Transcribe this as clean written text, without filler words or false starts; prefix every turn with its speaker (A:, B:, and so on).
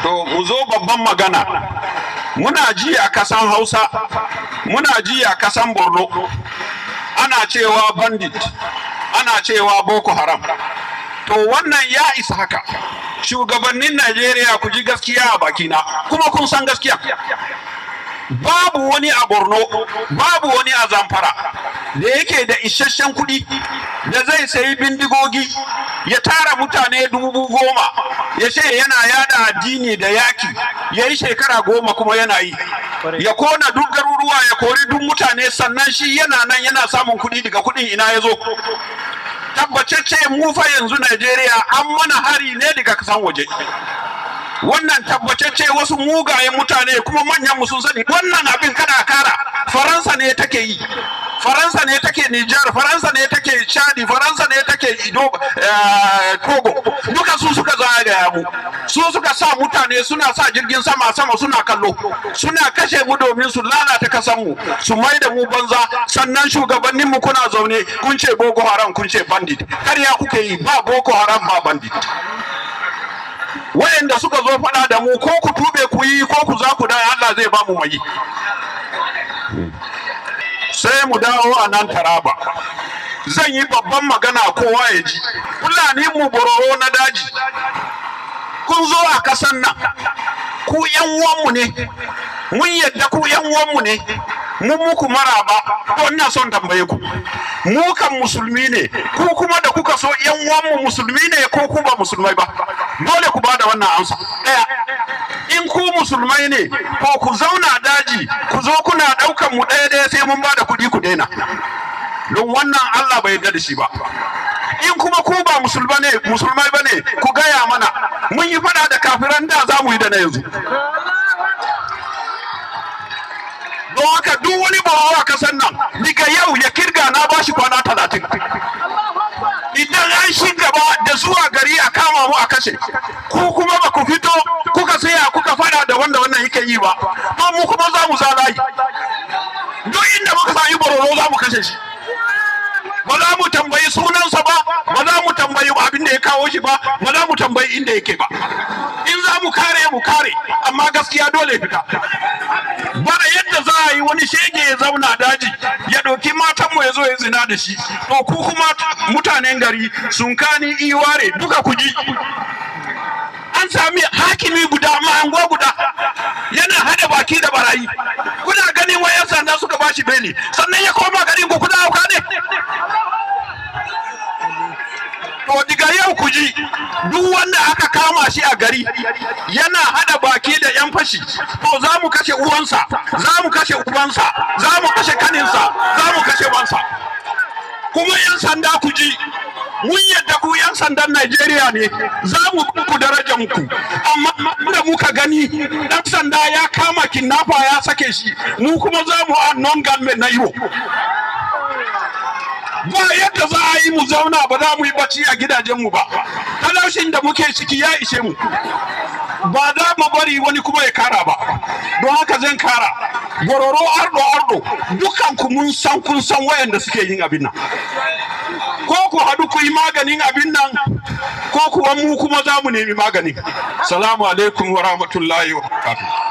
A: to mu zo babban magana. Muna ji a kasan Hausa, muna ji a kasan Borno, ana cewa bandit, ana cewa Boko Haram. To wannan ya isa haka. Shugabannin Najeriya ku ji gaskiya a bakina, kuma kun san gaskiya. Babu wani a Borno, babu wani a Zamfara da yake da isasshen kuɗi da zai sayi bindigogi ya tara mutane 10,000 ya ce yana yada addini da yaki, ya yi shekara 10 kuma yana yi, ya kona duk garuruwa, ya kori duk mutane, sannan shi yana nan yana samun kuɗi. daga kuɗin ina ya zo? Tabbacece mu fa yanzu Najeriya an mana hari ne daga kasan waje. Wannan tabbacece wasu mugayen mutane kuma manyan sun sani wannan abin kana kara. Faransa ne take yi, Faransa ne take Nijar, Faransa ne take Chadi, Faransa ne take Togo. Duka su suka zagaya mu, su suka sa mutane suna sa jirgin sama suna kallo, suna kashe mu domin su lalata kasan mu, su mai da mu banza. Sannan shugabannin mu kuna zaune kun ce Boko Haram, kun ce bandit. Karya kuke yi, ba Boko Haram ba bandit. Wayanda suka zo faɗa da mu, ko ku tube ku yi ko ku za ku dai, Allah zai ba mu mai. Sai mu dawo a nan Taraba. Zan yi babban magana kowa ya ji. Fulani mu bororo na daji, kun zo a kasan nan, ku yan uwanmu ne, mun yadda ku yan uwanmu ne, mun muku maraba. To ina son tambaye ku, mu kan musulmi ne, ku kuma da kuka so yan uwanmu musulmi ne ko ku ba musulmai ba? Dole ku bada wannan amsa. Daya, in ku musulmai ne, ko ku zauna daji ku zo kuna daukan mu ɗaya sai mun bada kuɗi ku daina, don wannan Allah bai yarda da shi ba. In kuma ku ba musulmai bane, ku gaya mana. Mun yi fada da kafiran da, za mu yi da na yanzu. Don haka duk wani bawa kasan nan daga yau ya kirga, na bashi kwana 30. Idan an shi gaba da zuwa gari a kama mu a kashe, ku kuma ba ku fito kuka saya kuka fada da wanda wannan yake yi ba, to mu kuma za mu zalayi. Duk inda muka sami bororo za mu kashe shi. Ba za mu tambayi sunansa ba, ba za mu tambayi abin da ya kawo shi ba, ba za mu tambayi inda yake ba. In za mu kare mu kare, amma gaskiya dole fita. Bara yadda za a yi wani shege ya zauna daji ya ɗauki matanmu ya zo ya zina da shi. To ku kuma mutanen gari sun kani iware duka ku ji. An sami hakimi guda, mahango guda, yana hada baki da barayi. Kuna ganin wayan sanda suka bashi beli, sannan ya koma garin ku, kuna hauka ne? To daga yau ku ji, duk wanda aka kama shi a gari yana hada baki da yan fashi, to za mu kashe uwansa, za mu kashe ubansa, za mu kashe kaninsa, za mu kashe wansa. Kuma yan sanda ku ji, mun yadda ku yan sandan Najeriya ne, za mu ku darajar ku, amma da muka gani dan sanda ya kama kidnapper ya sake shi, mu kuma za mu a non-government na Igbo. Ba yadda za a yi mu zauna, ba za mu yi bacci a gidajenmu ba. Talaushin da muke ciki ya ishe mu, ba za mu bari wani kuma ya kara ba. Don haka zan kara, bororo ardo dukan ku mun san kun san wayanda suke yin abin nan. Ko ku haɗu ku yi maganin abin nan, ko kuwa mu kuma za mu nemi maganin. Salamu alaikum wa rahmatullahi wa barakatuh.